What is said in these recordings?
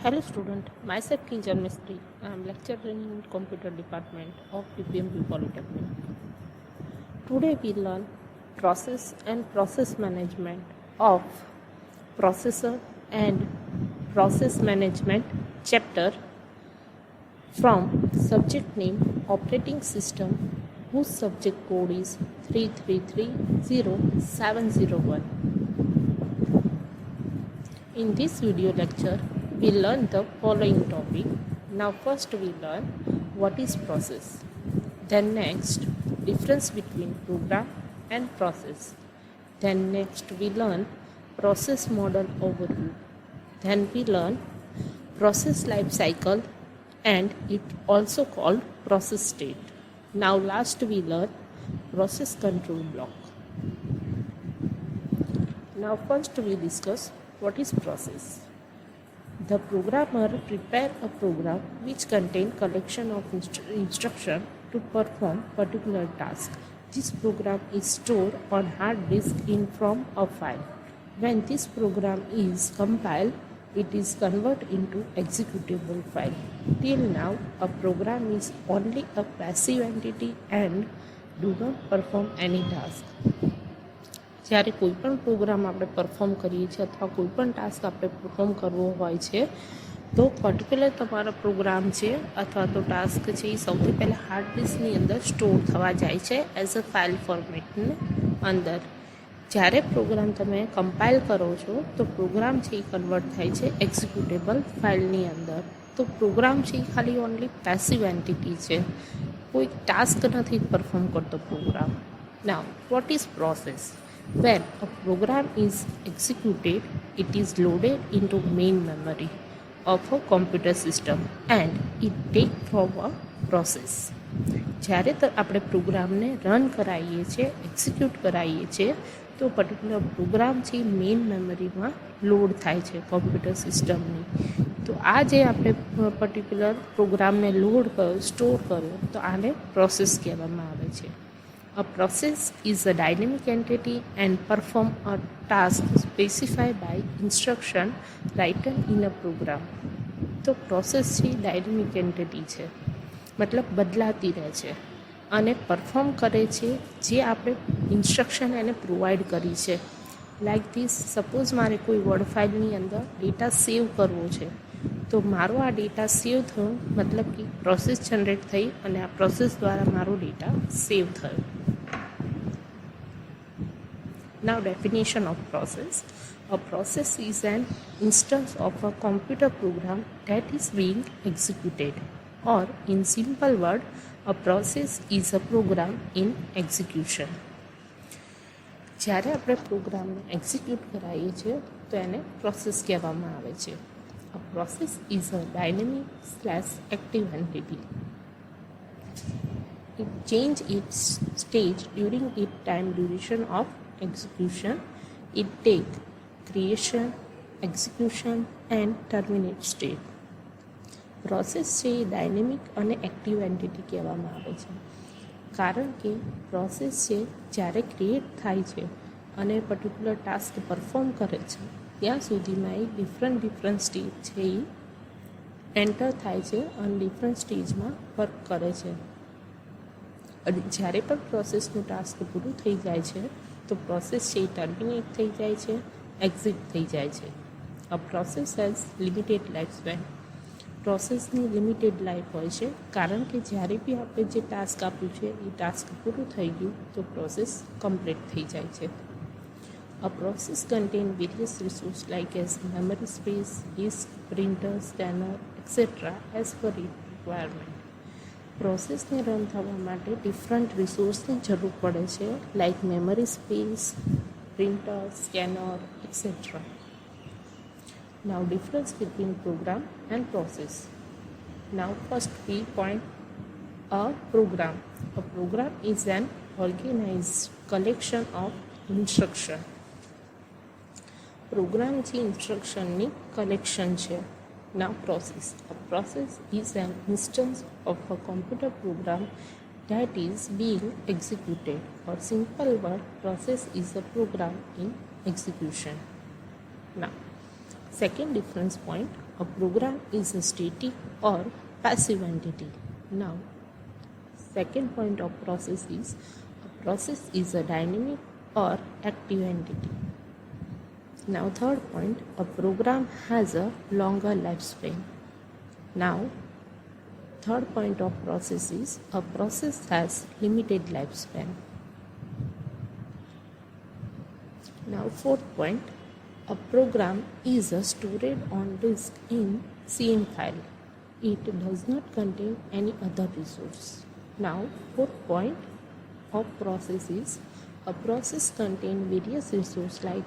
Hello student, myself Kinjal Mistry. I am lecturer in computer department of PPMB Polytechnic. Today we learn process and process management of processor and process management chapter from subject name operating system whose subject code is 3330701. In this video lecture, we learn the following topic. Now first we learn what is process. Then next, difference between program and process. Then next we learn process model overview. Then we learn process life cycle and it also called process state. Now last we learn process control block. Now first we discuss what is process. The programmer prepare a program which contain collection of instruction to perform particular task. This program is stored on hard disk in form of file. When this program is compiled, it is converted into executable file. Till now, a program is only a passive entity and do not perform any task. જ્યારે કોઈપણ programme આપણે perform કરીએ છીએ અથવા કોઈપણ task આપણે perform કરવો હોય છે તો પર્ટિક્યુલર તમારો પ્રોગ્રામ છે અથવા તો ટાસ્ક છે એ સૌથી પહેલાં હાર્ડ ડિસ્કની અંદર સ્ટોર થવા જાય છે એઝ અ ફાઇલ ફોર્મેટની અંદર. જ્યારે પ્રોગ્રામ તમે કમ્પાઇલ કરો છો તો પ્રોગ્રામ છે એ કન્વર્ટ થાય છે એક્ઝિક્યુટેબલ ફાઇલની અંદર. તો પ્રોગ્રામ છે એ ખાલી ઓનલી પેસિવ એન્ટિટી છે, કોઈ ટાસ્ક નથી પરફોર્મ કરતો program. Now what is process? When a program is executed, it is loaded into main memory of a computer system and it takes from a process. જ્યારે આપણે પ્રોગ્રામને run કરાવીએ છીએ, execute કરાવીએ છીએ તો પર્ટિક્યુલર પ્રોગ્રામ છે મેઇન મેમરીમાં લોડ થાય છે કોમ્પ્યુટર સિસ્ટમની. તો આ જે આપણે પર્ટિક્યુલર પ્રોગ્રામને લોડ કર્યો, સ્ટોર કર્યો, તો આને પ્રોસેસ કહેવામાં આવે છે. A process is a dynamic entity and perform a task specified by instruction written in a program. તો પ્રોસેસ છે ડાયનેમિક એન્ટિટી છે, મતલબ બદલાતી રહે છે અને પરફોર્મ કરે છે જે આપણે ઇન્સ્ટ્રક્શન એને પ્રોવાઈડ કરી છે. લાઈક ધીસ, સપોઝ મારે કોઈ વર્ડ ફાઇલની અંદર ડેટા સેવ કરવો છે તો મારો આ ડેટા સેવ થયો, મતલબ કે પ્રોસેસ જનરેટ થઈ અને આ પ્રોસેસ દ્વારા મારો ડેટા સેવ થયો. Now definition of process. A process is an instance of a computer program that is being executed, or in simple word, a process is a program in execution. જ્યારે આપણે પ્રોગ્રામને execute કરાવીએ છીએ તો એને process કહેવામાં આવે છે. A process is a dynamic/active entity. It changes its stage during its time duration of execution. It takes creation, execution and terminate state. Process છે એ ડાયનેમિક અને એક્ટિવ એન્ટિટી કહેવામાં આવે છે કારણ કે પ્રોસેસ છે જ્યારે ક્રિએટ થાય છે અને પર્ટિક્યુલર ટાસ્ક પરફોર્મ કરે છે ત્યાં સુધીમાં એ ડિફરન્ટ સ્ટેજ છે એ એન્ટર થાય છે અને ડિફરન્ટ સ્ટેજમાં વર્ક કરે છે. અને જ્યારે પણ પ્રોસેસનું ટાસ્ક પૂરું થઈ જાય છે તો પ્રોસેસ છે એ ટર્મિનેટ થઈ જાય છે, એક્ઝિટ થઈ જાય છે. આ process has limited life span. પ્રોસેસની લિમિટેડ લાઈફ હોય છે કારણ કે જ્યારે બી આપણે જે ટાસ્ક આપ્યું છે એ ટાસ્ક પૂરું થઈ ગયું તો પ્રોસેસ કમ્પ્લીટ થઈ જાય છે. A process contains various resources like as memory space, disk, printer, scanner, etc. as per its requirement. પ્રોસેસને રન થવા માટે ડિફરન્ટ રિસોર્સની જરૂર પડે છે like memory space, printer, scanner, etcetera. Now difference between program and process. Now first key point, a program. A program is an organised collection of instruction. Program છે ઇન્સ્ટ્રક્શનની collection છે. Now process. A process is an instance of a computer program that is being executed. Or simple word, process is a program in execution. Now, second difference point, a program is a static or passive entity. Now, second point of process is a process is a dynamic or active entity. Now, third point, a program has a longer lifespan. Now, third point of process is a process has limited lifespan. Now, fourth point, a program is stored on disk in same file. It does not contain any other resource. Now, fourth point of process is a process contains various resources like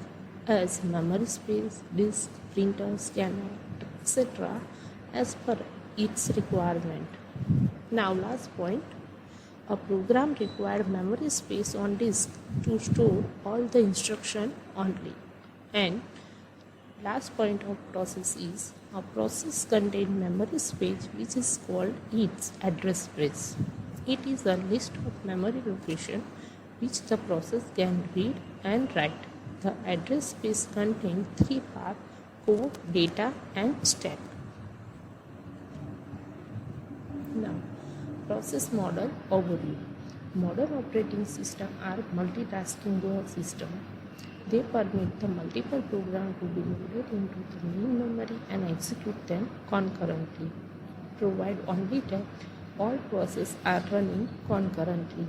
as memory space, disk, printer, scanner, etc. as per its requirement. Now, last point, a program requires memory space on disk to store all the instruction only. And last point of process is a process contains memory space which is called its address space. It is a list of memory location which the process can read and write. The address space contains three parts: code, data, and stack. Now, process model overview. Modern operating systems are multitasking system. They permit the multiple programs to be loaded into the main memory and execute them concurrently. Provide only that all processes are running concurrently.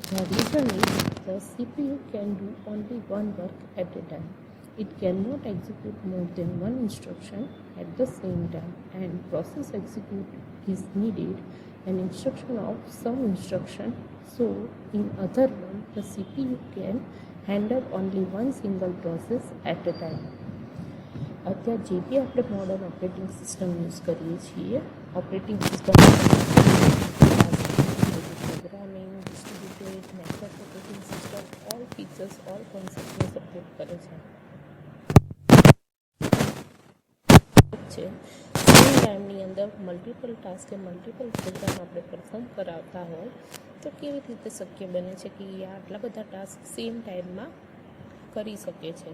The reason is the CPU can do only one work at a time. It cannot execute more than one instruction at the same time, and process execute is needed an instruction of some instruction. So, in other words, the CPU can handle only one single process at a time. અત્યારે જે બી આપણે modern operating system use કરીએ છીએ, operating system programming, distributed, network operating system, all features, all કોન્સેપ્ટને support કરે છે. Same ટાઈમની અંદર મલ્ટિપલ ટાસ્ક કે મલ્ટિપલ પ્રોગ્રામ આપણે પરફોર્મ કરાવતા હોય તો કેવી રીતે શક્ય બને છે કે એ આટલા બધા ટાસ્ક સેમ ટાઈમમાં કરી શકે છે?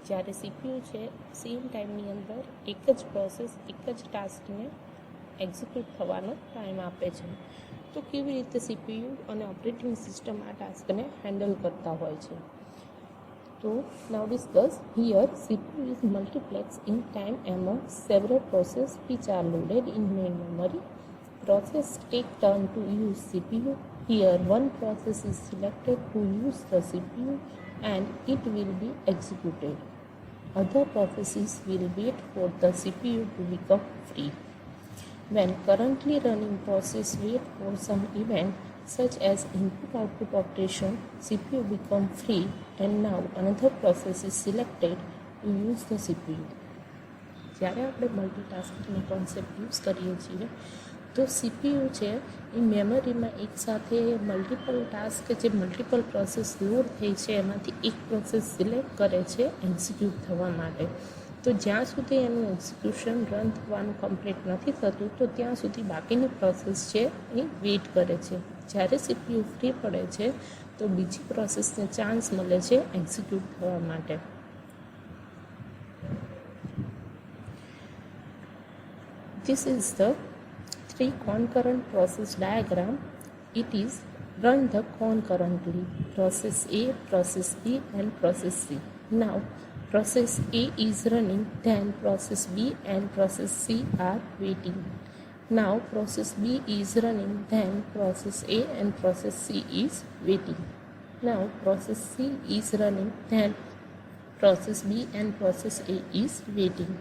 જ્યારે સીપીયુ છે સેમ ટાઈમની અંદર એક જ પ્રોસેસ એક જ ટાસ્કને એક્ઝિક્યુટ થવાનો ટાઈમ આપે છે, તો કેવી રીતે સીપીયુ અને ઓપરેટિંગ સિસ્ટમ આ ટાસ્કને હેન્ડલ કરતા હોય છે? તો now discuss here CPU is multiplexed in time among several processes which are loaded in main memory. Process take turn to use CPU. Here one process is selected to use the CPU and it will be executed. Other processes will wait for the CPU to become free. When currently running process wait for some event such as input-output operation, CPU become free and now another process is selected to use the CPU. જ્યારે આપણે મલ્ટીટાસ્કિંગનો concept use કરીએ છીએ તો CPU છે એ મેમરીમાં એકસાથે multiple task જે multiple process load થઈ છે એમાંથી એક પ્રોસેસ સિલેક્ટ કરે છે એક્ઝિક્યુટ થવા માટે. તો જ્યાં સુધી એનું એક્ઝિક્યુશન રન થવાનું કમ્પ્લીટ નથી થતું તો ત્યાં સુધી બાકીની પ્રોસેસ છે એ વેઇટ કરે છે. જ્યારે સીપીયુ ફ્રી પડે છે તો બીજી પ્રોસેસને ચાન્સ મળે છે એક્ઝિક્યુટ થવા માટે. This is the three concurrent process diagram. It is run the concurrently process A, process B and process C. Now process A is running, then process B and process C are waiting. Now process B is running, then process A and process C is waiting. Now process C is running, then process B and process A is waiting.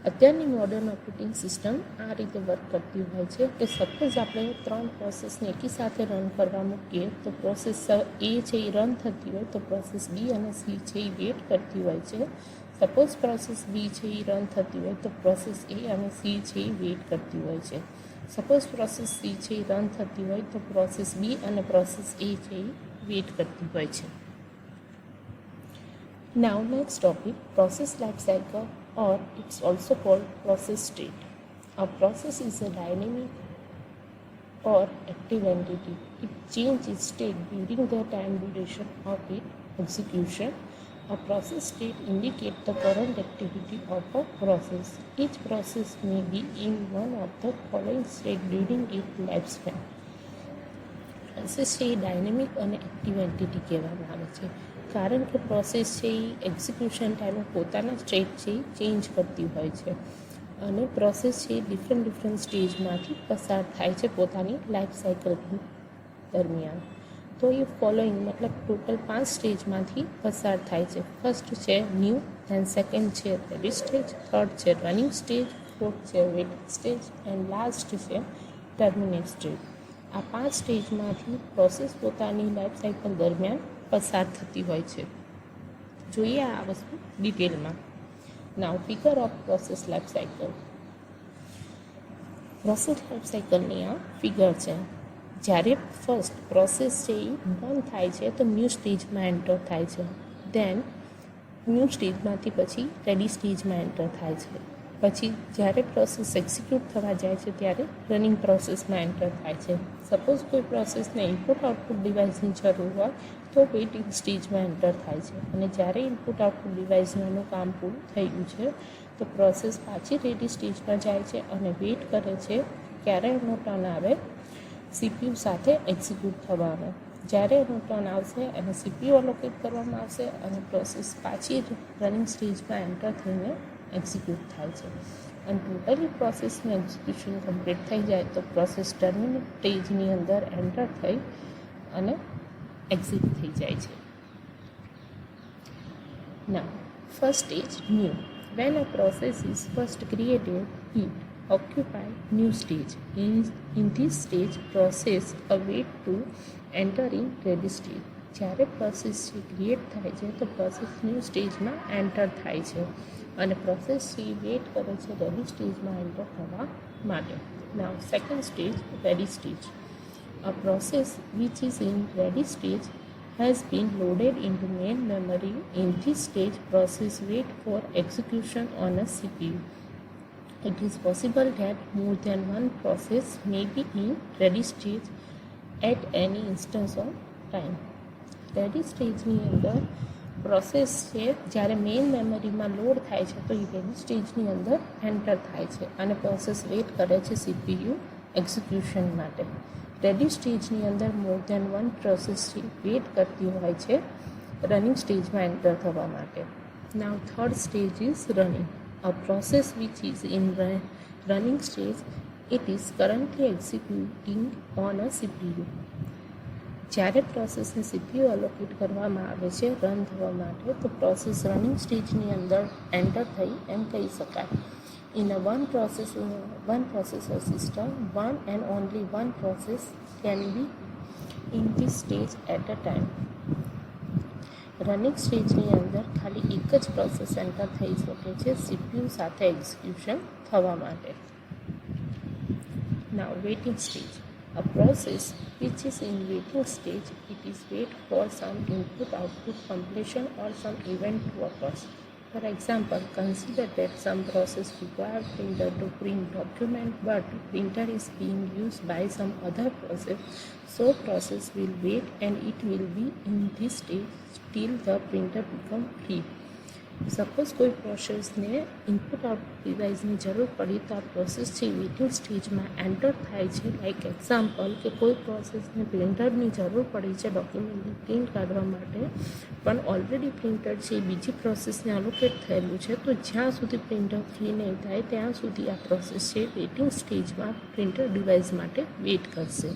અત્યારની modern operating system આ રીતે work કરતી હોય છે કે suppose આપણે ત્રણ પ્રોસેસને એકી સાથે રન કરવા મૂકીએ તો પ્રોસેસ એ છે એ રન થતી હોય તો પ્રોસેસ બી અને સી છે એ વેટ કરતી હોય છે. સપોઝ પ્રોસેસ બી છે એ રન થતી હોય તો પ્રોસેસ એ અને સી છે એ વેટ કરતી હોય છે. સપોઝ પ્રોસેસ સી છે એ રન થતી હોય તો પ્રોસેસ બી અને પ્રોસેસ એ છે એ વેટ કરતી હોય છે. Now next topic, process life cycle, or it's also called process state. A process is a dynamic or active entity. It changes its state during the time duration of its execution. A process state indicates the current activity of a process. Each process may be in one of the following states during its lifespan. Process છે એ dynamic અને active entity કહેવામાં આવે છે, કારણ કે process છે એ execution ટાઈમે પોતાના સ્ટેટ છે એ ચેન્જ કરતી હોય છે અને પ્રોસેસ છે એ ડિફરન્ટ સ્ટેજમાંથી પસાર થાય છે પોતાની લાઈફ સાયકલ દરમિયાન. તો એ ફોલોઈંગ મતલબ ટોટલ 5 સ્ટેજમાંથી પસાર થાય છે. ફર્સ્ટ છે ન્યૂ, ધેન સેકન્ડ છે રેડી સ્ટેજ, થર્ડ છે રનિંગ સ્ટેજ, ફોર્થ છે વેઇટિંગ સ્ટેજ એન્ડ લાસ્ટ છે ટર્મિનેટ સ્ટેજ. આ 5 સ્ટેજમાંથી પ્રોસેસ પોતાની લાઈફ સાયકલ દરમિયાન પસાર થતી હોય છે. જોઈએ આ વસ્તુ ડિટેલમાં. Now figure of process life cycle. Process life સાયકલની આ ફિગર છે. જ્યારે ફર્સ્ટ પ્રોસેસ છે એ બંધ થાય છે તો ન્યૂ સ્ટેજમાં એન્ટર થાય છે. દેન ન્યૂ સ્ટેજમાંથી પછી રેડી સ્ટેજમાં એન્ટર થાય છે. પછી જ્યારે પ્રોસેસ એક્ઝિક્યુટ થવા જાય છે ત્યારે રનિંગ પ્રોસેસમાં એન્ટર થાય છે. સપોઝ કોઈ પ્રોસેસને ઇનપુટ આઉટપુટ ડિવાઇસની જરૂર હોય તો વેઇટિંગ સ્ટેજમાં એન્ટર થાય છે અને જ્યારે ઇનપુટ આઉટપુટ ડિવાઇસનું કામ પૂરું થઈ ગયું છે તો પ્રોસેસ પાછી રેડી સ્ટેજમાં જાય છે અને વેઇટ કરે છે ક્યારે એનો ટર્ન આવે સીપીયુ સાથે એક્ઝિક્યુટ થવાનો. જ્યારે એનો ટર્ન આવશે અને સીપીયુ અલોકેટ કરવામાં આવશે અને પ્રોસેસ પાછી રનિંગ સ્ટેજમાં એન્ટર થઈને એક્ઝિક્યુટ થાય છે અને ટોટલી પ્રોસેસનું એક્ઝિક્યુશન કમ્પ્લીટ થઈ જાય તો પ્રોસેસ ટર્મિનેટ સ્ટેજની અંદર એન્ટર થઈ અને એક્ઝિટ થઈ જાય છે. Now, first stage new. When a process is first created, it occupies new stage. In this stage, process await to enter in ready stage. જ્યારે પ્રોસેસ છે ક્રિએટ થાય છે તો પ્રોસેસ ન્યૂ સ્ટેજમાં એન્ટર થાય છે અને પ્રોસેસ છે વેઇટ કરે છે રેડી સ્ટેજમાં એન્ટર થવા માટે. Now second stage ready stage. A process which is in ready stage has been loaded into main memory. In this stage, process wait for execution on a CPU. It is possible that more than one process may be in ready stage at any instance of time. Ready સ્ટેજની અંદર process છે જ્યારે main મેમરીમાં load થાય છે તો એ ready સ્ટેજની અંદર એન્ટર થાય છે અને પ્રોસેસ વેઇટ કરે છે સીપીયુ એક્ઝિક્યુશન માટે. રેડી સ્ટેજની અંદર more than one process wait કરતી હોય છે રનિંગ સ્ટેજમાં એન્ટર થવા માટે. Now third stage is running. A process which is in running stage it is currently executing on a CPU. જ્યારે પ્રોસેસને સીપીયુ અલોકેટ કરવામાં આવે છે રન થવા માટે તો પ્રોસેસ રનિંગ સ્ટેજની અંદર એન્ટર થઈ એમ કહી શકાય. In a one processor system, one and only one process can be in this stage at a time. Running સ્ટેજની અંદર ખાલી એક જ પ્રોસેસ એન્ટર થઈ શકે છે સીપીયુ સાથે એક્ઝિક્યુશન થવા માટે. Now waiting stage. A process which is in waiting stage, it is wait for some input output completion or some event to occur. For example, consider that some process requires printer to print document, but printer is being used by some other process, so process will wait and it will be in this stage till the printer become free. Suppose કોઈ પ્રોસેસને input output ડિવાઇસની જરૂર પડી તો આ process છે waiting સ્ટેજમાં enter થાય છે. લાઈક એક્ઝામ્પલ કે કોઈ પ્રોસેસને પ્રિન્ટરની જરૂર પડી છે ડોક્યુમેન્ટની પ્રિન્ટ કાઢવા માટે પણ ઓલરેડી પ્રિન્ટર છે બીજી પ્રોસેસને અલોકેટ થયેલું છે તો જ્યાં સુધી પ્રિન્ટર ફ્રી નહીં થાય ત્યાં સુધી આ પ્રોસેસ છે વેઇટિંગ સ્ટેજમાં પ્રિન્ટર ડિવાઇસ માટે વેઇટ કરશે.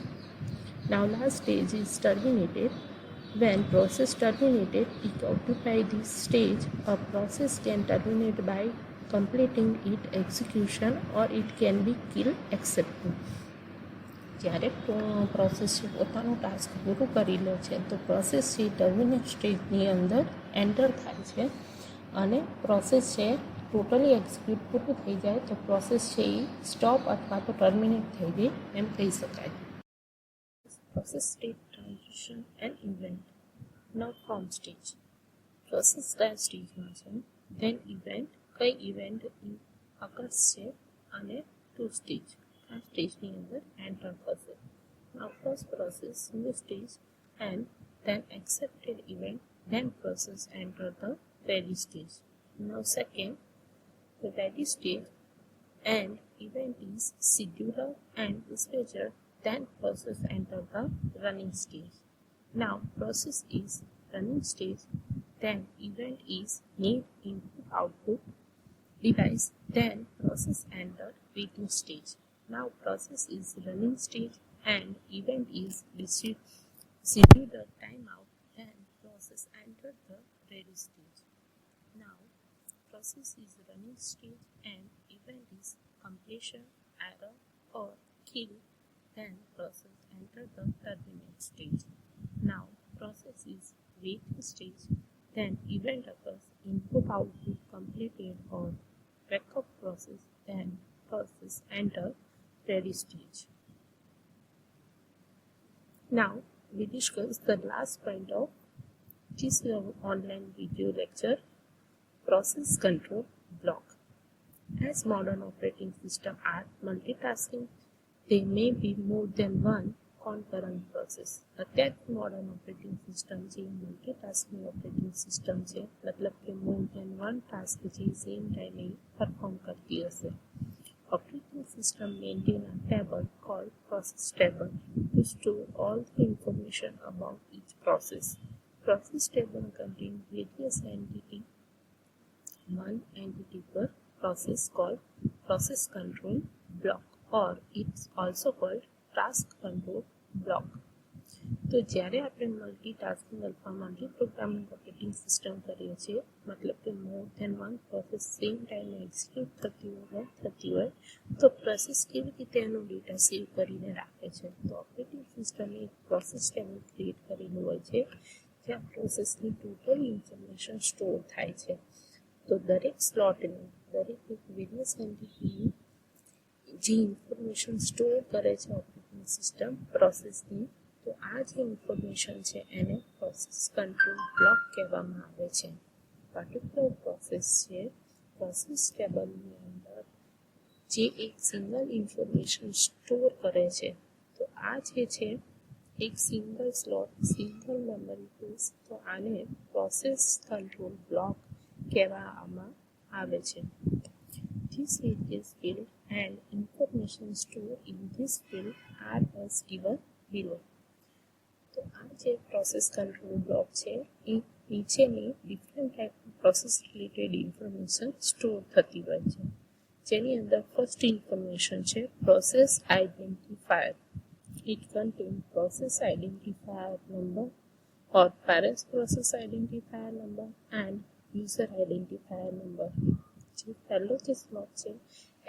Now last stage is terminated. When process terminated, it occupies this stage. A process can terminate by completing its execution or it can be killed except. જ્યારે process છે પોતાનું task પૂરું કરી લે છે તો પ્રોસેસ છે ટર્મિનેટ સ્ટેજની અંદર એન્ટર થાય છે અને પ્રોસેસ છે ટોટલી એક્ઝિક્યુટ પૂરું થઈ જાય તો પ્રોસેસ છે એ સ્ટોપ અથવા તો ટર્મિનેટ થઈ ગઈ એમ કહી શકાય. Process state transition and event. Now from stage. Process કયા સ્ટેજમાં છે then event કઈ ઇવેન્ટ occurs છે અને ટુ સ્ટેજ આ સ્ટેજની અંદર એન્ટર થશે. Now first process new stage and then accepted event then process enter the ready stage. Now second, the ready stage and event is scheduler and dispatcher, then process enter the running stage. Now process is running stage, then event is need input output device, then process enter waiting stage. Now process is running stage and event is scheduler timeout, then process enter the ready stage. Now process is running stage and event is completion, error or kill, then process enter the terminate stage. Now process is waiting stage, then event occurs, input output completed or backup process, then process enter ready stage. Now we discuss the last point of this online video lecture, process control block. As modern operating systems are multitasking, there may be more than one concurrent process. અત્યારે modern operating system છે multitasking operating system છે, મતલબ કે મોર than one task છે same ટાઈમે perform કરતી હશે. Operating system maintain a table called process table to store all the information about each process. Process table contains various entities. One entity per process called process control block, or it's also called task control block. તો જ્યારે આપણે multitasking અથવા multi programming operating system કરીએ છીએ, મતલબ કે મોર than one process same ટાઈમે execute થતી હોય તો પ્રોસેસ કેવી રીતે એનો ડેટા સેવ કરીને રાખે છે. તો ઓપરેટિંગ સિસ્ટમે એક પ્રોસેસ ટેબલ ક્રિએટ કરેલું હોય છે જ્યાં પ્રોસેસની ટોટલ ઇન્ફોર્મેશન સ્ટોર થાય છે. તો દરેક સ્લોટની, દરેક વેરિયસ એન્ટિટીની જે ઇન્ફોર્મેશન સ્ટોર કરે છે ઓપરેટિંગ સિસ્ટમ પ્રોસેસની, તો આ જે ઇન્ફોર્મેશન છે એને પ્રોસેસ કંટ્રોલ બ્લોક કહેવામાં આવે છે. પર્ટિક્યુલર પ્રોસેસ છે પ્રોસેસ ટેબલની અંદર જે એક સિંગલ ઇન્ફોર્મેશન સ્ટોર કરે છે, તો આ જે છે એક single slot, single memory place, તો આને પ્રોસેસ કંટ્રોલ બ્લોક કહેવામાં આવે છે. These various fields and information stored in this field are as given below. તો આ જે પ્રોસેસ કંટ્રોલ બ્લોક છે એ નીચેની ડિફરન્ટ ટાઈપની પ્રોસેસ રિલેટેડ ઇન્ફોર્મેશન સ્ટોર થતી હોય છે, જેની અંદર ફર્સ્ટ ઇન્ફોર્મેશન છે process identifier. It contain process identifier number or parent process identifier number and user identifier number. જે પહેલો જે સ્લોટ છે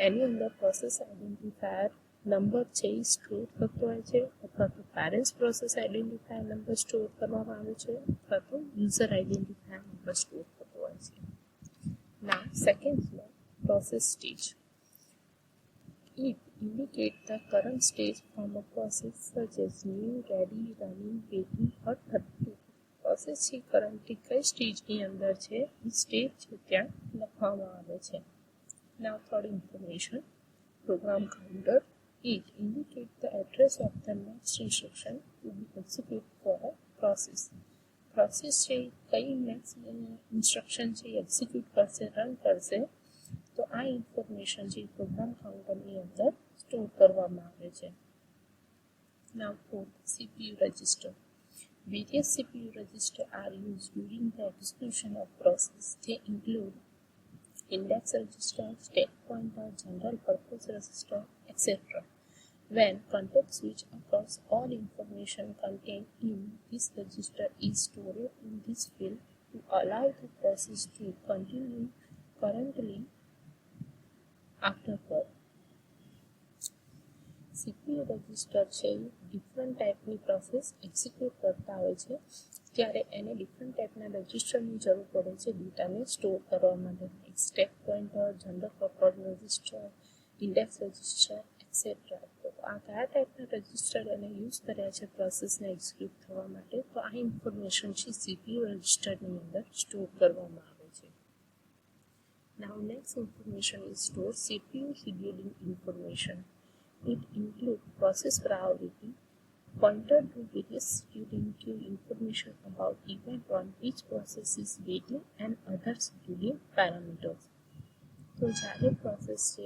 એની અંદર પ્રોસેસ આઇડેન્ટિફાયર નંબર છે એ સ્ટોર થતો હોય છે, અથવા તો parents process identifier number store કરવામાં આવે છે, અથવા તો યુઝર આઇડેન્ટિફાયર નંબર સ્ટોર થતો હોય છે. Now second slot, process stage. It indicates the current stage from a process such as new, ready, running, waiting or thirty. Process છે currently કઈ સ્ટેજની અંદર છે એ સ્ટેજ છે ત્યાં લખવામાં આવે છે. Now third information, program counter. It indicates the address of the next instruction to be executed for a process. Process છે કઈ નેક્સ્ટ ઇન્સ્ટ્રક્શન છે એક્ઝિક્યુટ કરશે, રન કરશે, તો આ ઇન્ફોર્મેશન છે પ્રોગ્રામ કાઉન્ટરની અંદર સ્ટોર કરવામાં આવે છે. Now fourth, CPU register. Various CPU registers are used during the execution of process. They include index register, stack pointer, general purpose register, etc. When context switch occurs, all information contained in this register is stored in this field to allow the process to continue currently afterward. CPU register છે different ટાઈપની process execute કરતા હોય છે ત્યારે એને different ટાઈપના રજિસ્ટરની જરૂર પડે છે ડેટાને સ્ટોર કરવા માટે. Stack pointer, general purpose register, index register et cetera. તો આ કયા ટાઈપના રજિસ્ટર એને યુઝ કર્યા છે પ્રોસેસને એક્ઝિક્યુટ થવા માટે, તો આ ઇન્ફોર્મેશન છે CPU રજિસ્ટરની અંદર સ્ટોર કરવામાં આવે છે. Now next information is stored CPU scheduling information. It includes process priority, Pointer to various scheduling queue information about event on which process is waiting and other scheduling parameters. તો જ્યારે process છે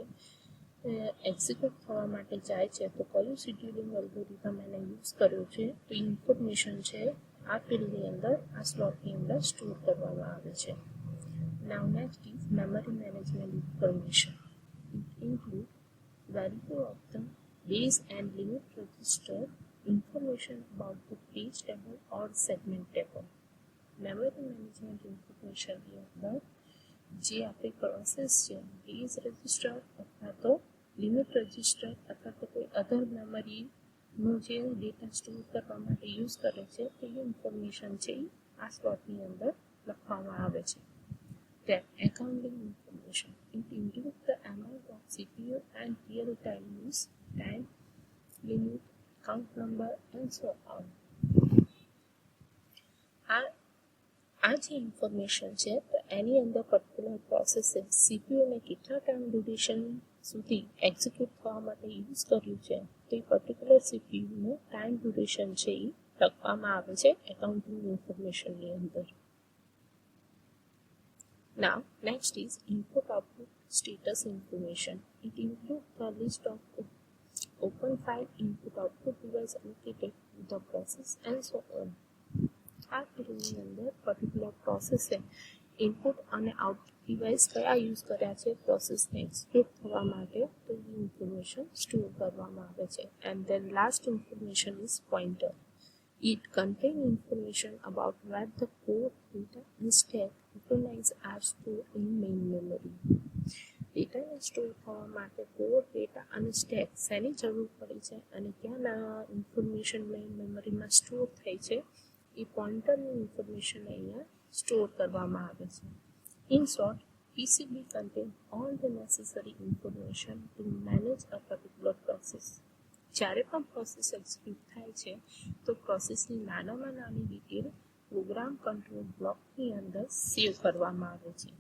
execute થવા માટે જાય છે તો કયું scheduling algorithm એને યુઝ કર્યો છે તો ઇન્ફોર્મેશન છે આ ફિલ્ડની અંદર આ સ્લોટની અંદર સ્ટોર કરવામાં આવે છે. Now next is memory management information. It includes value of the base and limit register, information about the page table or segment table. Memory management information ની અંદર જે આપણી પ્રોસેસ છે બેઝ રજિસ્ટર અથવા તો લિમિટ રજિસ્ટર અથવા તો કોઈ અધર મેમરીનો જે ડેટા સ્ટોર કરવા માટે યુઝ કરે છે તે ઇન્ફોર્મેશન છે આ સ્લોટની અંદર લખવામાં આવે છે. Then accounting information. It includes the amount of CPU and real-time use, time, limit, count number and so on. આ જે ઇન્ફોર્મેશન છે તો એની અંદર પર્ટિક્યુલર પ્રોસેસે સીપીયુને કેટલા ટાઈમ ડ્યુરેશન સુધી એક્ઝિક્યુટ થવા માટે યુઝ કર્યું છે તો એ પર્ટિક્યુલર સીપીયુનું ટાઈમ ડ્યુરેશન છે એ લખવામાં આવે છે એકાઉન્ટિંગ ઇન્ફોર્મેશનની અંદર. Now, next is input-output status information. It includes the list of open file input-output device allocated to the process and so on. આ ફિલ્ડની અંદર પર્ટિક્યુલર પ્રોસેસે ઇનપુટ અને આઉટપુટ ડિવાઇસ કયા યુઝ કર્યા છે પ્રોસેસને એક્ઝિક્યુટ થવા માટે તો એ ઇન્ફોર્મેશન સ્ટોર કરવામાં આવે છે. And then last information is pointer. It contains information about where the code, data and stack recognized are stored in main memory. ડેટાને સ્ટોર થવા માટે કોડ, ડેટા અને સ્ટેક શેની જરૂર પડે છે અને ક્યાં ઇન્ફોર્મેશન મેઇન મેમરીમાં સ્ટોર થાય છે એ પોઇન્ટરની ઇન્ફોર્મેશન અહીંયા સ્ટોર કરવામાં આવે છે. In short, PCB contains all the necessary information to manage a particular process. જ્યારે પણ પ્રોસેસ એક્ઝિક્યુટ થાય છે તો પ્રોસેસની નાનામાં નાની ડિટેલ પ્રોગ્રામ કંટ્રોલ બ્લોકની અંદર સેવ કરવામાં આવે છે.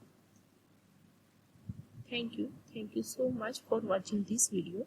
Thank you so much for watching this video.